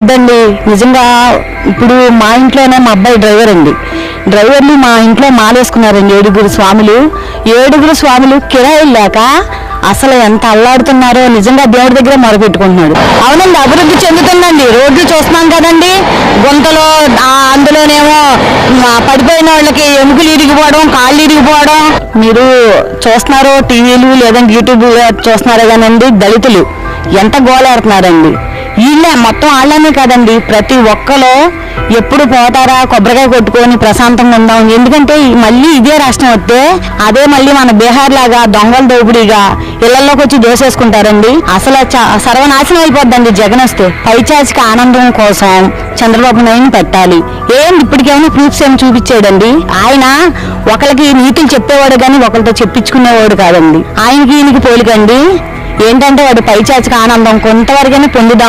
అండి నిజంగా ఇప్పుడు మా ఇంట్లోనే మా అబ్బాయి డ్రైవర్ అండి. డ్రైవర్లు మా ఇంట్లో మాలేసుకున్నారండి. ఏడుగురు స్వాములు కిరాయిలు లేక అసలు ఎంత అల్లాడుతున్నారో నిజంగా దేవుడి దగ్గర మొరపెట్టుకుంటున్నాడు. అవునండి, అభివృద్ధి చెందుతుందండి. రోడ్లు చూస్తున్నాం కదండి, గుంతలో అందులోనేమో పడిపోయిన వాళ్ళకి ఎముకలు ఇరిగిపోవడం, కాళ్ళు ఇరిగిపోవడం. మీరు చూస్తున్నారో టీవీలు లేదంటే యూట్యూబ్ చూస్తున్నారో కానండి, దళితులు ఎంత గోలాడుతున్నారండి. వీళ్ళే మొత్తం వాళ్ళనే కాదండి, ప్రతి ఒక్కరు ఎప్పుడు పోతారా కొబ్బరికాయ కొట్టుకొని ప్రశాంతంగా ఉందాం. ఎందుకంటే మళ్ళీ ఇదే రాష్ట్రం వస్తే అదే మళ్ళీ మన బీహార్ లాగా దొంగల దోపిడీగా ఇళ్లలోకి వచ్చి దోసేసుకుంటారండి. అసలు సర్వనాశనం అయిపోద్దండి జగన్ వస్తే. పైచాచిక ఆనందం కోసం చంద్రబాబు నాయుడు పెట్టాలి. ఇప్పటికేమైనా ప్రూఫ్స్ ఏమి చూపించాడండి? ఆయన ఒకరికి నీతులు చెప్పేవాడు కానీ ఒకరితో చెప్పించుకునేవాడు కాదండి. ఈయనకి పోలికండి. ఏంటంటే వాడు పైచాచిక ఆనందం కొంతవరకైనా పొందుదాం